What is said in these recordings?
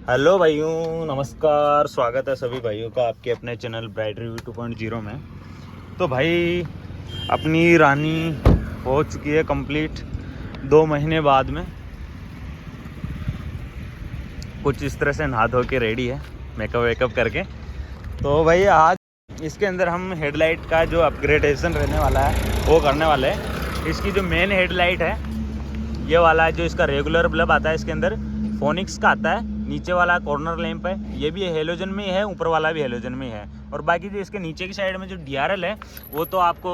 Hello भाइयों, नमस्कार। स्वागत है सभी भाइयों का आपके अपने चैनल ब्राइट रिव्यू 2.0 में। तो भाई अपनी रानी हो चुकी है कंप्लीट 2 महीने बाद में। कुछ इस तरह से नहा धो के रेडी है मेकअप वेकअप करके। तो भाई आज इसके अंदर हम हेडलाइट का जो अपग्रेडेशन रहने वाला है वो करने वाले हैं। इसकी जो मेन हेडलाइट है ये वाला है, जो इसका रेगुलर बल्ब आता है इसके अंदर फोनिक्स का आता है। नीचे वाला कॉर्नर लैंप है, ये भी हेलोजन में ही है, ऊपर वाला भी हेलोजन में ही है। और बाकी जो इसके नीचे की साइड में जो DRL है वो तो आपको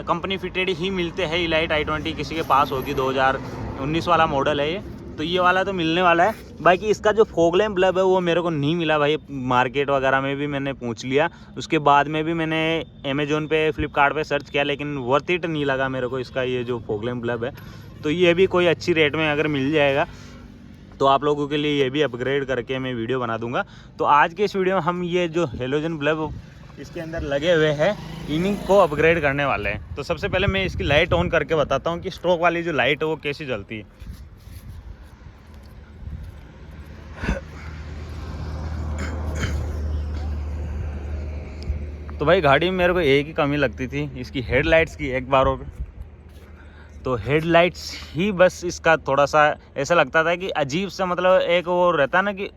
कंपनी फिटेड ही मिलते हैं। इलाइट i20 किसी के पास होगी, 2019 वाला मॉडल है ये, तो ये वाला तो मिलने वाला है। बाकी इसका जो फॉग लैंप बल्ब है वो मेरे को नहीं मिला भाई। मार्केट वगैरह में भी मैंने पूछ लिया, उसके बाद में भी मैंने अमेजोन पे फ्लिपकार्ट पे सर्च किया, लेकिन वर्थ इट नहीं लगा मेरे को इसका ये जो फॉग लैंप बल्ब है। तो ये भी कोई अच्छी रेट में अगर मिल जाएगा तो आप लोगों के लिए ये भी अपग्रेड करके मैं वीडियो बना दूंगा। तो आज के इस वीडियो में हम ये जो हेलोजन बल्ब इसके अंदर लगे हुए हैं इन्हीं को अपग्रेड करने वाले हैं। तो सबसे पहले मैं इसकी लाइट ऑन करके बताता हूँ कि स्ट्रोक वाली जो लाइट है वो कैसी जलती है। तो भाई गाड़ी में मेरे को एक ही कमी लगती थी इसकी हेडलाइट्स की, एक बार और तो हेडलाइट्स ही बस इसका थोड़ा सा ऐसा लगता था कि अजीब सा, मतलब एक वो रहता ना कि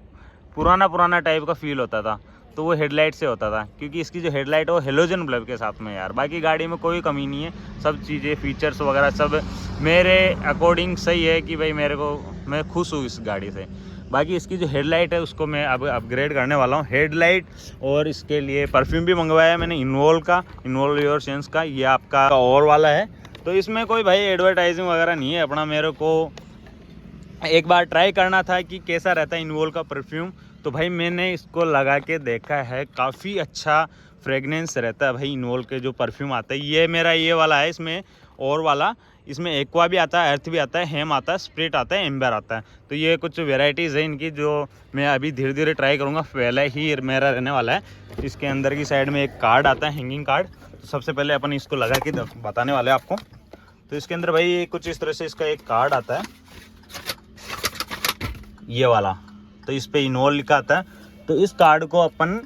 पुराना टाइप का फील होता था, तो वो हेडलाइट से होता था। क्योंकि इसकी जो हेडलाइट है वो हेलोजन बल्ब के साथ में यार। बाकी गाड़ी में कोई कमी नहीं है, सब चीज़ें फीचर्स वगैरह सब मेरे अकॉर्डिंग सही है कि भाई मैं खुश हूँ इस गाड़ी से। बाकी इसकी जो हेडलाइट है उसको मैं अब अपग्रेड करने वाला हूँ हेडलाइट। और इसके लिए परफ्यूम भी मंगवाया है मैंने इन्वॉल्व योर सेंस का, ये आपका और वाला है। तो इसमें कोई भाई एडवर्टाइजिंग वगैरह नहीं है अपना। मेरे को एक बार ट्राई करना था कि कैसा रहता है इन्वॉल्व का परफ्यूम। तो भाई मैंने इसको लगा के देखा है, काफ़ी अच्छा फ्रेगनेंस रहता है भाई इन्वॉल्व के जो परफ्यूम आता है। ये मेरा ये वाला है, इसमें और वाला, इसमें एक्वा भी आता है, अर्थ भी आता है, हेम आता है, स्प्रिट आता है, एम्बर आता है। तो ये कुछ वेराइटीज़ है इनकी जो मैं अभी धीरे धीरे ट्राई करूँगा। पहले ही मेरा रहने वाला है। इसके अंदर की साइड में एक कार्ड आता है, हैंगिंग कार्ड। तो सबसे पहले अपन इसको लगा के बताने वाले हैं आपको। तो इसके अंदर भाई कुछ इस तरह से इसका एक कार्ड आता है, ये वाला। तो इस पे इन्वॉल्व लिखा आता है। तो इस कार्ड को अपन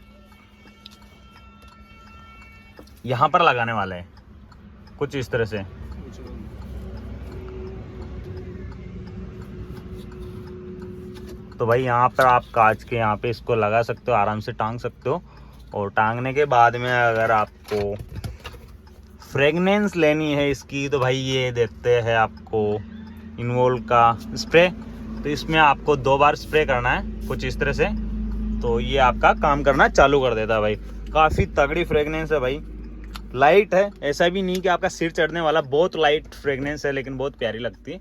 यहाँ पर लगाने वाले हैं कुछ इस तरह से। तो भाई यहाँ पर आप कांच के यहाँ पे इसको लगा सकते हो, आराम से टांग सकते हो। और टांगने के बाद में अगर आपको फ्रेगनेंस लेनी है इसकी, तो भाई ये देखते हैं आपको इन्वॉल्व का स्प्रे। तो इसमें आपको 2 बार स्प्रे करना है कुछ इस तरह से, तो ये आपका काम करना चालू कर देता है भाई। काफ़ी तगड़ी फ्रेगनेंस है भाई, लाइट है, ऐसा भी नहीं कि आपका सिर चढ़ने वाला। बहुत लाइट फ्रेगनेंस है लेकिन बहुत प्यारी लगती है।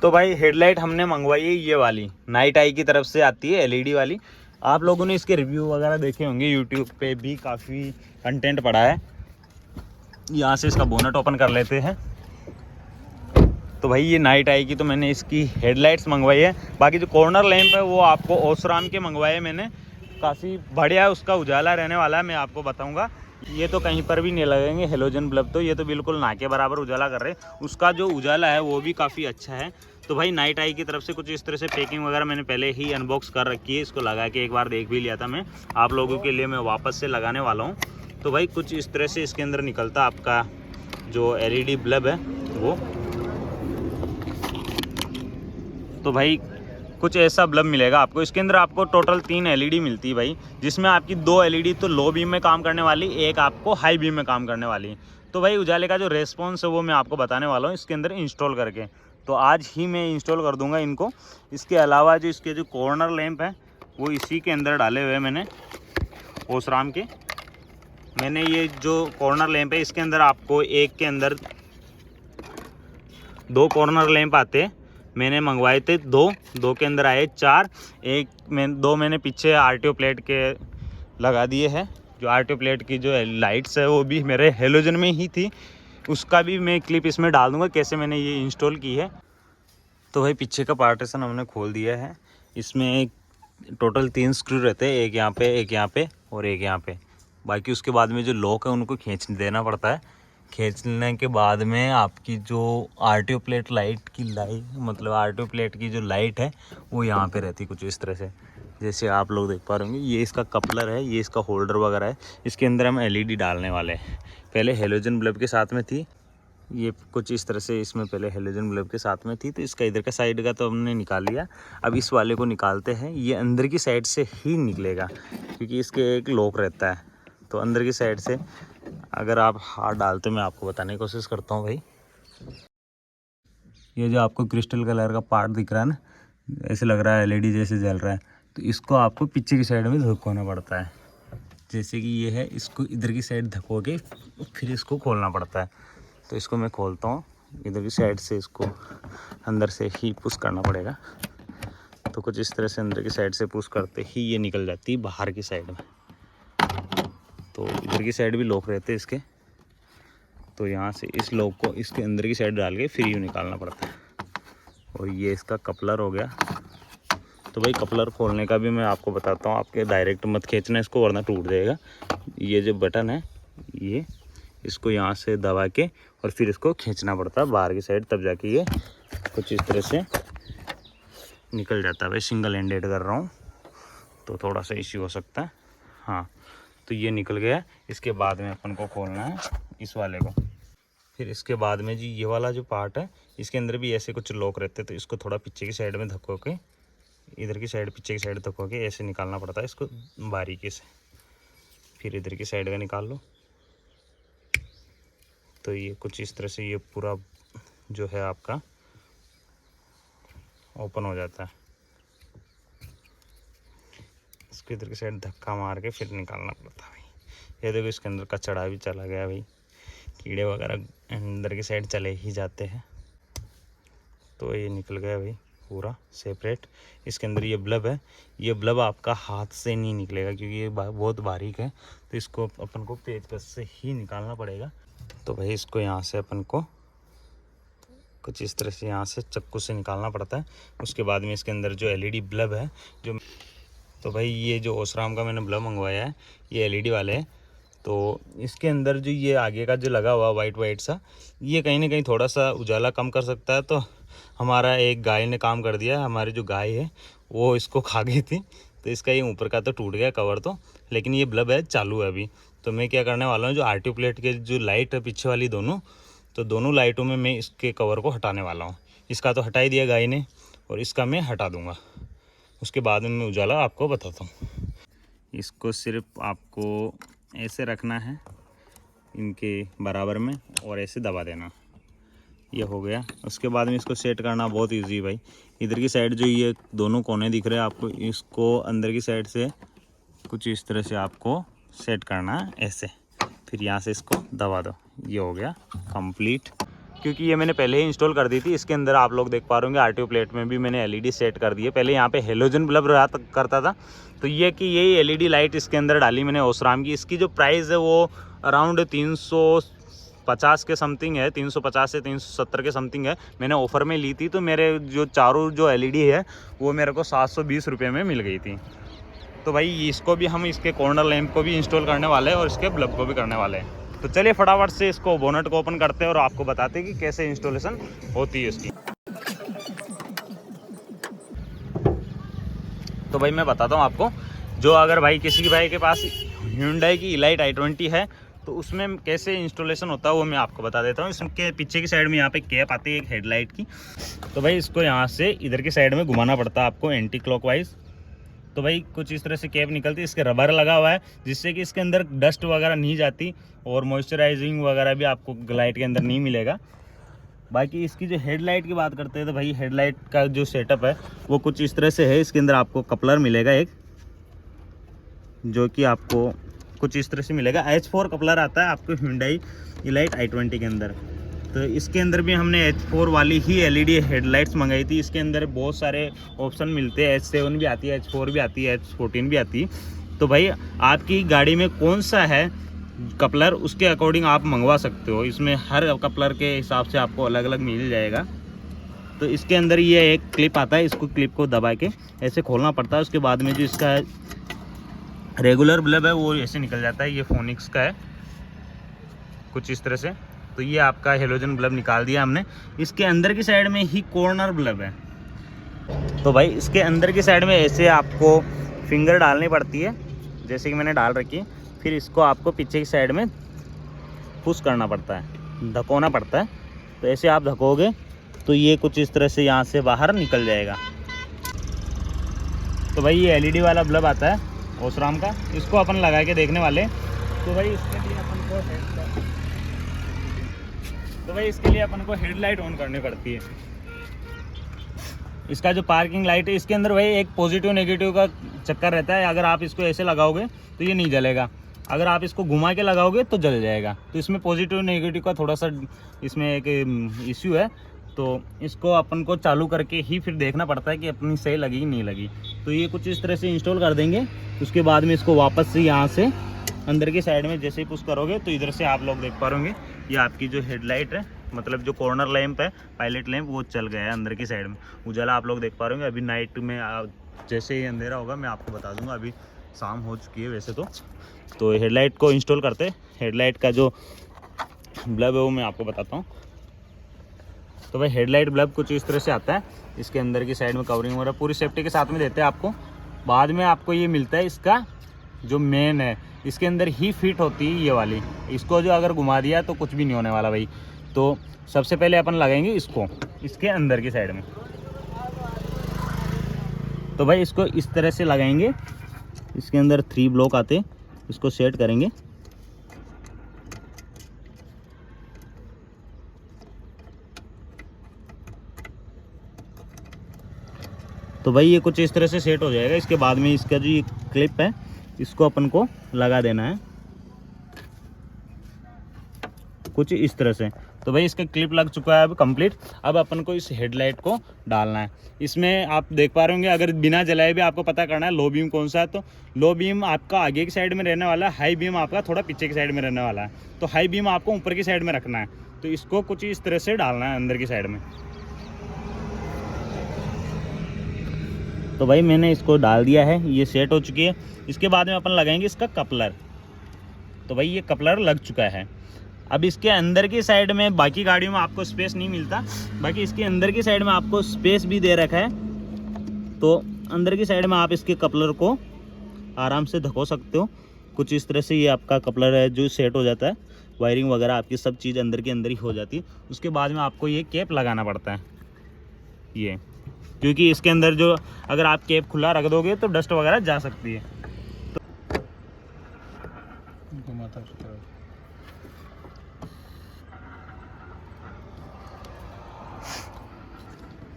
तो भाई हेडलाइट हमने मंगवाई है ये वाली, नाइट आई की तरफ से आती है, LED वाली। आप लोगों ने इसके रिव्यू वगैरह देखे होंगे, यूट्यूब पे भी काफ़ी कंटेंट पड़ा है। यहाँ से इसका बोनट ओपन कर लेते हैं। तो भाई ये नाइट आई की तो मैंने इसकी हेडलाइट्स मंगवाई है। बाकी जो कॉर्नर लैंप है वो आपको ओसराम के मंगवाए मैंने, काफ़ी बढ़िया उसका उजाला रहने वाला है, मैं आपको बताऊंगा। ये तो कहीं पर भी नहीं लगेंगे हेलोजन बल्ब, तो ये तो बिल्कुल ना के बराबर उजाला कर रहे हैं। उसका जो उजाला है वो भी काफ़ी अच्छा है। तो भाई नाइट आई की तरफ से कुछ इस तरह से पैकिंग वगैरह मैंने पहले ही अनबॉक्स कर रखी है। इसको लगा के एक बार देख भी लिया था मैं, आप लोगों के लिए मैं वापस से लगाने वाला हूँ। तो भाई कुछ इस तरह से इसके अंदर निकलता आपका जो LED बल्ब है वो। तो भाई कुछ ऐसा बल्ब मिलेगा आपको। इसके अंदर आपको टोटल 3 LED मिलती है भाई, जिसमें आपकी 2 LED तो लो बीम में काम करने वाली, एक आपको हाई बीम में काम करने वाली। तो भाई उजाले का जो रेस्पॉन्स है वो मैं आपको बताने वाला हूँ इसके अंदर इंस्टॉल करके। तो आज ही मैं इंस्टॉल कर दूंगा इनको। इसके अलावा जो इसके जो कॉर्नर लैंप है वो इसी के अंदर डाले हुए हैं मैंने, ओसराम के। मैंने ये जो कॉर्नर लैंप है इसके अंदर आपको एक के अंदर 2 कॉर्नर लैंप आते हैं। मैंने मंगवाए थे 2 के अंदर आए 4। दो मैंने पीछे RTO प्लेट के लगा दिए हैं। जो RTO प्लेट की जो लाइट्स है वो भी मेरे हेलोजन में ही थी, उसका भी मैं क्लिप इसमें डाल दूंगा कैसे मैंने ये इंस्टॉल की है। तो भाई पीछे का पार्टीशन हमने खोल दिया है। इसमें टोटल 3 स्क्रू रहते हैं, एक यहाँ पे, एक यहाँ पे और एक यहाँ पे। बाकी उसके बाद में जो लॉक है उनको खींच देना पड़ता है। खींचने के बाद में आपकी जो आरटीओ प्लेट लाइट की मतलब आरटीओ प्लेट की जो लाइट है वो यहाँ पे रहती कुछ इस तरह से, जैसे आप लोग देख पा रहे होंगे। ये इसका कपलर है, ये इसका होल्डर वगैरह है। इसके अंदर हम एलईडी डालने वाले हैं। पहले हेलोजन बल्ब के साथ में थी, ये कुछ इस तरह से इसमें पहले हेलोजन बल्ब के साथ में थी, तो इसका इधर का साइड का तो हमने निकाल लिया। अब इस वाले को निकालते हैं। ये अंदर की साइड से ही निकलेगा क्योंकि इसके एक लॉक रहता है, तो अंदर की साइड से अगर आप हाथ डालते, मैं आपको बताने की कोशिश करता हूँ भाई। ये जो आपको क्रिस्टल कलर का पार्ट दिख रहा है ना, ऐसे लग रहा है एलईडी जैसे जल रहा है, तो इसको आपको पीछे की साइड में धक्कोना पड़ता है। जैसे कि ये है, इसको इधर की साइड धक्को के फिर इसको खोलना पड़ता है। तो इसको मैं खोलता हूँ, इधर की साइड से इसको अंदर से ही पुश करना पड़ेगा। तो कुछ इस तरह से अंदर की साइड से पुश करते ही ये निकल जाती है बाहर की साइड में। तो इधर की साइड भी लॉक रहते हैं इसके, तो यहाँ से इस लॉक को इसके अंदर की साइड डाल के फिर यूँ निकालना पड़ता है। और ये इसका कपलर हो गया। तो भाई कपलर खोलने का भी मैं आपको बताता हूँ, आपके डायरेक्ट मत खींचना इसको वरना टूट जाएगा। ये जो बटन है, ये इसको यहाँ से दबा के और फिर इसको खींचना पड़ता है बाहर की साइड, तब जाके ये कुछ इस तरह से निकल जाता है। भाई सिंगल हैंडेड कर रहा हूँ तो थोड़ा सा इश्यू हो सकता है। हाँ, तो ये निकल गया। इसके बाद में अपन को खोलना है इस वाले को। फिर इसके बाद में जी ये वाला जो पार्ट है, इसके अंदर भी ऐसे कुछ लॉक रहते हैं, तो इसको थोड़ा पीछे की साइड में धक्को के, इधर की साइड पीछे की साइड धक्को के ऐसे निकालना पड़ता है इसको बारीकी से। फिर इधर की साइड का निकाल लो, तो ये कुछ इस तरह से ये पूरा जो है आपका ओपन हो जाता है। इसको इधर की साइड धक्का मार के फिर निकालना पड़ता है भाई। ये देखो इसके अंदर कचड़ा भी चला गया भाई, कीड़े वगैरह अंदर की साइड चले ही जाते हैं। तो ये निकल गया भाई पूरा सेपरेट। इसके अंदर ये बल्ब है, ये बल्ब आपका हाथ से नहीं निकलेगा क्योंकि ये बहुत बारीक है, तो इसको अपन को पेचकस से ही निकालना पड़ेगा। तो भाई इसको यहाँ से अपन को कुछ इस तरह से यहाँ से चाकू से निकालना पड़ता है। उसके बाद में इसके अंदर जो एलईडी बल्ब है जो, तो भाई ये जो ओसराम का मैंने बल्ब मंगवाया है ये एलईडी वाले है। तो इसके अंदर जो ये आगे का जो लगा हुआ वाइट सा, ये कहीं ना कहीं थोड़ा सा उजाला कम कर सकता है। तो हमारा एक गाय ने काम कर दिया, हमारी जो गाय है वो इसको खा गई थी, तो इसका ये ऊपर का तो टूट गया कवर तो, लेकिन ये बल्ब है चालू है अभी। तो मैं क्या करने वाला हूँ, जो आरटीओ प्लेट के जो लाइट है पीछे वाली दोनों, तो दोनों लाइटों में मैं इसके कवर को हटाने वाला हूँ। इसका तो हटा ही दिया गाय ने, और इसका मैं हटा दूँगा। उसके बाद में मैं उजाला आपको बताता हूँ। इसको सिर्फ आपको ऐसे रखना है इनके बराबर में और ऐसे दबा देना, ये हो गया। उसके बाद में इसको सेट करना बहुत इजी भाई। इधर की साइड जो ये दोनों कोने दिख रहे हैं आपको, इसको अंदर की साइड से कुछ इस तरह से आपको सेट करना है ऐसे, फिर यहाँ से इसको दबा दो, ये हो गया कंप्लीट। क्योंकि ये मैंने पहले ही इंस्टॉल कर दी थी। इसके अंदर आप लोग देख पा रहे होंगे आरटीओ प्लेट में भी मैंने एलईडी सेट कर दी है। पहले यहाँ पे हेलोजन बल्ब रहा करता था, तो ये कि यही एलईडी लाइट इसके अंदर डाली मैंने ओसराम की। इसकी जो प्राइस है वो अराउंड 350 के समथिंग है, 350 से 370 के समथिंग है। मैंने ऑफ़र में ली थी, तो मेरे जो चारों जो एलईडी है वो मेरे को 720 रुपये में मिल गई थी। तो भाई इसको भी हम इसके कॉर्नर लैंप को भी इंस्टॉल करने वाले हैं और इसके बल्ब को भी करने वाले हैं। तो चलिए फटाफट से इसको बोनट को ओपन करते हैं और आपको बताते हैं कि कैसे इंस्टॉलेशन होती है इसकी। तो भाई मैं बताता हूँ आपको, जो अगर भाई किसी भाई के पास Hyundai की इलाइट i20 है तो उसमें कैसे इंस्टॉलेशन होता है वो मैं आपको बता देता हूँ। इसके पीछे की साइड में यहाँ पे कैप आती है एक हेडलाइट की, तो भाई इसको यहाँ से इधर की साइड में घुमाना पड़ता है आपको एंटी क्लॉकवाइज। तो भाई कुछ इस तरह से कैप निकलती है, इसके रबर लगा हुआ है जिससे कि इसके अंदर डस्ट वगैरह नहीं जाती और मॉइस्चराइजिंग वगैरह भी आपको लाइट के अंदर नहीं मिलेगा। बाकी इसकी जो हेडलाइट की बात करते हैं तो भाई हेडलाइट का जो सेटअप है वो कुछ इस तरह से है। इसके अंदर आपको कपलर मिलेगा एक, जो कि आपको कुछ इस तरह से मिलेगा। H4 कपलर आता है आपको Hyundai इलाइट i20 के अंदर। तो इसके अंदर भी हमने H4 वाली ही एलईडी हेडलाइट्स मंगाई थी। इसके अंदर बहुत सारे ऑप्शन मिलते हैं, H7 भी आती है, H4 भी आती है, H14 भी आती है। तो भाई आपकी गाड़ी में कौन सा है कपलर, उसके अकॉर्डिंग आप मंगवा सकते हो। इसमें हर कपलर के हिसाब से आपको अलग अलग मिल जाएगा। तो इसके अंदर ये एक क्लिप आता है, इसको क्लिप को दबा के ऐसे खोलना पड़ता है। उसके बाद में जो इसका रेगुलर बल्ब है वो ऐसे निकल जाता है। ये फोनिक्स का है कुछ इस तरह से। तो ये आपका हेलोजन बल्ब निकाल दिया हमने। इसके अंदर की साइड में ही कॉर्नर बल्ब है। तो भाई इसके अंदर की साइड में ऐसे आपको फिंगर डालनी पड़ती है, जैसे कि मैंने डाल रखी है। फिर इसको आपको पीछे की साइड में पुश करना पड़ता है, धकोना पड़ता है। तो ऐसे आप धकोगे तो ये कुछ इस तरह से यहाँ से बाहर निकल जाएगा। तो भाई ये एलईडी वाला बल्ब आता है ओसराम का, इसको अपन लगा के देखने वाले। तो भाई इसके लिए अपन को हेडलाइट ऑन करनी पड़ती है। इसका जो पार्किंग लाइट है इसके अंदर भाई एक पॉजिटिव नेगेटिव का चक्कर रहता है। अगर आप इसको ऐसे लगाओगे तो ये नहीं जलेगा, अगर आप इसको घुमा के लगाओगे तो जल जाएगा। तो इसमें पॉजिटिव नेगेटिव का थोड़ा सा इसमें एक इश्यू है। तो इसको अपन को चालू करके ही फिर देखना पड़ता है कि अपनी सही लगी नहीं लगी। तो ये कुछ इस तरह से इंस्टॉल कर देंगे। उसके बाद में इसको वापस से यहाँ से अंदर की साइड में जैसे ही पुश करोगे तो इधर से आप लोग देख पा रहे ये आपकी जो हेडलाइट है, मतलब जो कॉर्नर लैंप है, पायलट लैंप, वो चल गया है अंदर की साइड में। उजाला आप लोग देख पा रहे होंगे। अभी नाइट में जैसे ही अंधेरा होगा मैं आपको बता दूंगा। अभी शाम हो चुकी है वैसे तो हेडलाइट को इंस्टॉल करते। हेडलाइट का जो बल्ब है वो मैं आपको बताता हूँ। तो भाई हेडलाइट बल्ब कुछ इस तरह से आता है। इसके अंदर की साइड में कवरिंग वगैरह पूरी सेफ्टी के साथ में देते हैं आपको। बाद में आपको ये मिलता है इसका जो मेन है, इसके अंदर ही फिट होती है ये वाली। इसको जो अगर घुमा दिया तो कुछ भी नहीं होने वाला भाई। तो सबसे पहले अपन लगाएंगे इसको इसके अंदर की साइड में। तो भाई इसको इस तरह से लगाएंगे। इसके अंदर 3 ब्लॉक आते, इसको सेट करेंगे। तो भाई ये कुछ इस तरह से सेट हो जाएगा। इसके बाद में इसका जो ये क्लिप है इसको अपन को लगा देना है कुछ इस तरह से। तो भाई इसका क्लिप लग चुका है अब कंप्लीट। अब अपन को इस हेडलाइट को डालना है। इसमें आप देख पा रहे होंगे, अगर बिना जलाए भी आपको पता करना है लो बीम कौन सा है। तो लो बीम आपका आगे की साइड में रहने वाला है, हाई बीम आपका थोड़ा पीछे की साइड में रहने वाला है। तो हाई बीम आपको ऊपर की साइड में रखना है। तो इसको कुछ इस तरह से डालना है अंदर की साइड में। तो भाई मैंने इसको डाल दिया है, ये सेट हो चुकी है। इसके बाद में अपन लगाएंगे इसका कपलर। तो भाई ये कपलर लग चुका है। अब इसके अंदर की साइड में, बाकी गाड़ियों में आपको स्पेस नहीं मिलता, बाकी इसके अंदर की साइड में आपको स्पेस भी दे रखा है। तो अंदर की साइड में आप इसके कपलर को आराम से धको सकते हो। कुछ इस तरह से ये आपका कपलर है जो सेट हो जाता है। वायरिंग वगैरह आपकी सब चीज़ अंदर के अंदर ही हो जाती है। उसके बाद में आपको ये कैप लगाना पड़ता है ये, क्योंकि इसके अंदर जो अगर आप कैप खुला रख दोगे तो डस्ट वगैरह जा सकती है।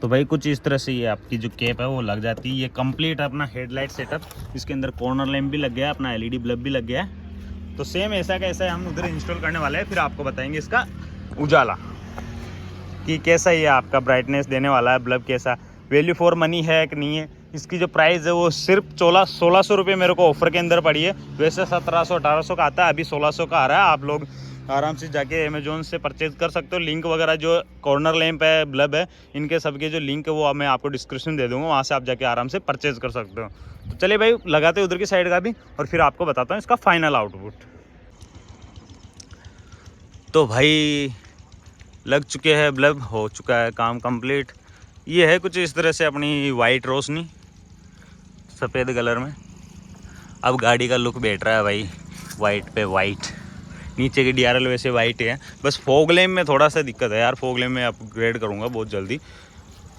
तो भाई कुछ इस तरह से ये आपकी जो कैप है वो लग जाती है। ये कंप्लीट अपना हेडलाइट सेटअप, इसके अंदर कॉर्नर लैंप भी लग गया है, अपना एलईडी बल्ब भी लग गया है। तो सेम ऐसा कैसा हम उधर इंस्टॉल करने वाले हैं। फिर आपको बताएंगे इसका उजाला कि कैसा ये आपका ब्राइटनेस देने वाला है बल्ब, कैसा वैल्यू फॉर मनी है कि नहीं है। इसकी जो प्राइस है वो सिर्फ 1600 रुपये मेरे को ऑफर के अंदर पड़ी है। वैसे 1700-1800 का आता है, अभी 1600 का आ रहा है। आप लोग आराम से जाके अमेजोन से परचेज कर सकते हो। लिंक वगैरह जो कॉर्नर लैंप है, बल्ब है, इनके सबके जो लिंक है वो मैं आपको डिस्क्रिप्शन दे दूँगा, वहाँ से आप जाके आराम से परचेज कर सकते हो। तो चलिए भाई लगाते हैं उधर की साइड का भी, और फिर आपको बताता हूँ इसका फाइनल आउटपुट। तो भाई लग चुके हैं बल्ब, हो चुका है काम कंप्लीट। ये है कुछ इस तरह से अपनी वाइट रोशनी सफ़ेद कलर में। अब गाड़ी का लुक बैठ रहा है भाई वाइट पे वाइट। नीचे की DRL वैसे वाइट है, बस फॉग लैम्प में थोड़ा सा दिक्कत है यार। फॉग लैम्प में अपग्रेड करूँगा बहुत जल्दी,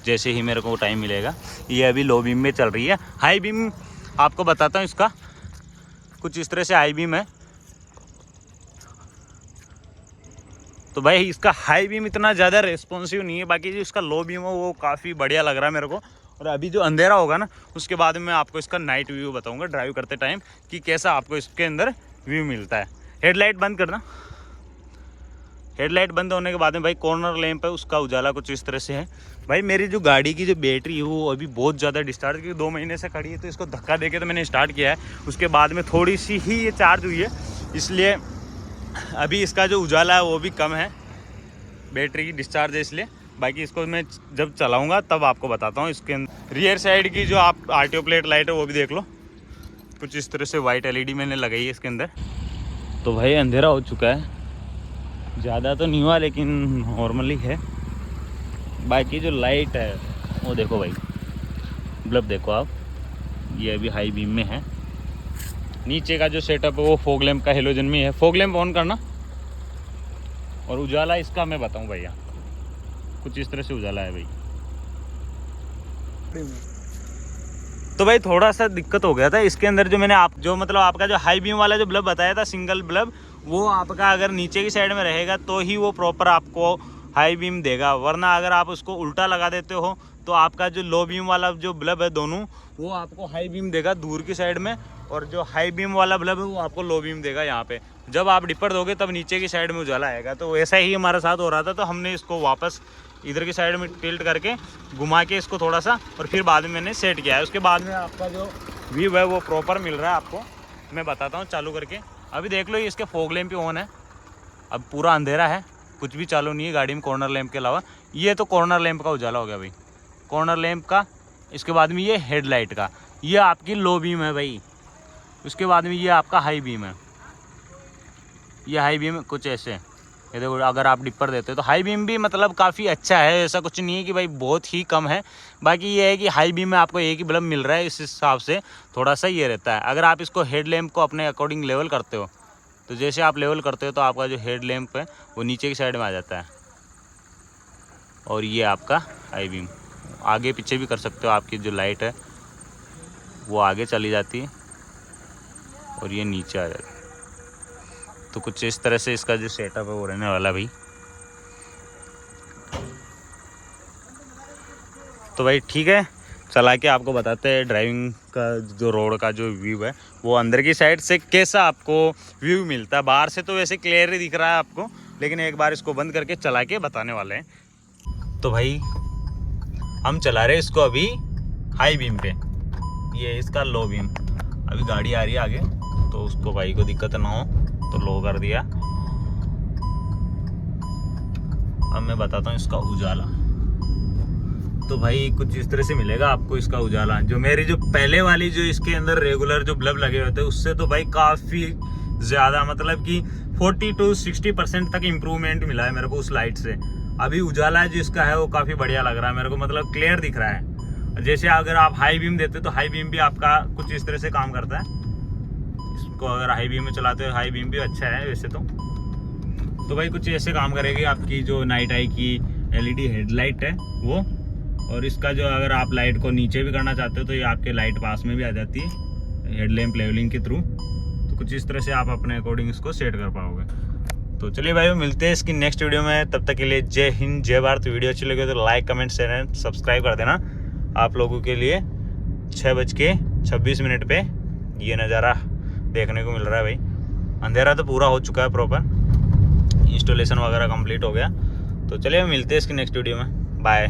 जैसे ही मेरे को टाइम मिलेगा। ये अभी लो बीम में चल रही है। हाई बीम आपको बताता हूँ, इसका कुछ इस तरह से हाई बीम है। तो भाई इसका हाई बीम इतना ज़्यादा रेस्पॉन्सिव नहीं है, बाकी जो इसका लो बीम है वो काफ़ी बढ़िया लग रहा है मेरे को। और अभी जो अंधेरा होगा ना उसके बाद में आपको इसका नाइट व्यू बताऊंगा ड्राइव करते टाइम कि कैसा आपको इसके अंदर व्यू मिलता है। हेडलाइट बंद करना। हेडलाइट बंद होने के बाद में भाई कॉर्नर लैंप है, उसका उजाला कुछ इस तरह से है। भाई मेरी जो गाड़ी की जो बैटरी है वो अभी बहुत ज़्यादा डिस्चार्ज, क्योंकि 2 महीने से खड़ी है। तो इसको धक्का देके तो मैंने स्टार्ट किया है, उसके बाद में थोड़ी सी ही ये चार्ज हुई है, इसलिए अभी इसका जो उजाला है वो भी कम है। बैटरी की डिस्चार्ज है इसलिए। बाकी इसको मैं जब चलाऊंगा तब आपको बताता हूँ। इसके रियर साइड की जो आप RTO प्लेट लाइट है वो भी देख लो। कुछ इस तरह से वाइट LED मैंने लगाई है इसके अंदर। तो भाई अंधेरा हो चुका है, ज़्यादा तो नहीं हुआ लेकिन नॉर्मली है। बाकी जो लाइट है वो देखो भाई, बल्ब देखो आप, ये अभी हाई बीम में है। नीचे का जो सेटअप है वो फॉग लैंप का हेलोजन में है। फॉग लैंप ऑन करना। और उजाला इसका मैं बताऊं भैया, कुछ इस तरह से उजाला है भाई। तो भाई थोड़ा सा दिक्कत हो गया था इसके अंदर, जो मैंने आपका जो हाई बीम वाला जो बल्ब बताया था, सिंगल बल्ब, वो आपका अगर नीचे की साइड में रहेगा तो ही वो प्रॉपर आपको हाई बीम देगा, वरना अगर आप उसको उल्टा लगा देते हो तो आपका जो लो बीम वाला जो बल्ब है दोनों, वो आपको हाई बीम देगा दूर की साइड में, और जो हाई बीम वाला बल्ब है वो आपको लो बीम देगा यहाँ पे। जब आप डिपर दोगे तब नीचे की साइड में उजाला आएगा। तो वैसा ही हमारे साथ हो रहा था, तो हमने इसको वापस इधर की साइड में टिल्ट करके घुमा के इसको थोड़ा सा, और फिर बाद में मैंने सेट किया है। उसके बाद में आपका जो व्यू है वो प्रॉपर मिल रहा है आपको। मैं बताता हूँ चालू करके। अभी देख लो, ये इसके फॉग लैंप भी ऑन है। अब पूरा अंधेरा है, कुछ भी चालू नहीं है गाड़ी में कॉर्नर लैंप के अलावा। ये तो कॉर्नर लैंप का उजाला हो गया भाई, कॉर्नर लैंप का। इसके बाद में ये हेडलाइट का, ये आपकी लो बीम है भाई। उसके बाद में ये आपका हाई बीम है। ये हाई बीम कुछ ऐसे, ये देखो, अगर आप डिपर देते हो तो हाई बीम भी मतलब काफ़ी अच्छा है, ऐसा कुछ नहीं है कि भाई बहुत ही कम है। बाकी ये है कि हाई बीम में आपको एक ही बल्ब मिल रहा है, इस हिसाब से थोड़ा सा ये रहता है। अगर आप इसको हेड लैम्प को अपने अकॉर्डिंग लेवल करते हो, तो जैसे आप लेवल करते हो तो आपका जो हेड लैम्प है वो नीचे की साइड में आ जाता है। और ये आपका हाई बीम, आगे पीछे भी कर सकते हो। आपकी जो लाइट है वो आगे चली जाती है और ये नीचे आ जाती है। तो कुछ इस तरह से इसका जो सेटअप है वो रहने वाला भाई। तो भाई ठीक है, चला के आपको बताते हैं ड्राइविंग का जो रोड का जो व्यू है वो अंदर की साइड से कैसा आपको व्यू मिलता है। बाहर से तो वैसे क्लियर ही दिख रहा है आपको, लेकिन एक बार इसको बंद करके चला के बताने वाले हैं। तो भाई हम चला रहे इसको अभी हाई बीम पे, ये इसका लो बीम। अभी गाड़ी आ रही है आगे, तो उसको भाई को दिक्कत ना हो तो लो कर दिया। अब मैं बताता हूँ इसका उजाला। तो भाई कुछ इस तरह से मिलेगा आपको इसका उजाला। जो मेरी जो पहले वाली जो इसके अंदर रेगुलर जो बल्ब लगे हुए थे उससे तो भाई काफ़ी ज़्यादा, मतलब कि 40 to 60% तक इम्प्रूवमेंट मिला है मेरे को उस लाइट से। अभी उजाला जो इसका है वो काफ़ी बढ़िया लग रहा है मेरे को, मतलब क्लियर दिख रहा है। जैसे अगर आप हाई बीम देते तो हाई बीम भी आपका कुछ इस तरह से काम करता है। इसको अगर हाई बीम में चलाते हो, हाई बीम भी अच्छा है वैसे तो भाई कुछ ऐसे काम करेगी आपकी जो नाइट आई की LED हेडलाइट है वो। और इसका जो अगर आप लाइट को नीचे भी करना चाहते हो तो ये आपके लाइट पास में भी आ जाती है हेडलैम्प लेवलिंग के थ्रू। तो कुछ इस तरह से आप अपने अकॉर्डिंग इसको सेट कर पाओगे। तो चलिए भाई मिलते हैं इसकी नेक्स्ट वीडियो में, तब तक के लिए जय हिंद जय भारत। वीडियो अच्छी लगे तो like comment share and subscribe कर देना। आप लोगों के लिए 6:26 पे ये नज़ारा देखने को मिल रहा है भाई। अंधेरा तो पूरा हो चुका है, प्रॉपर इंस्टॉलेशन वगैरह कंप्लीट हो गया। तो चलिए मिलते हैं इसकी नेक्स्ट वीडियो में, बाय।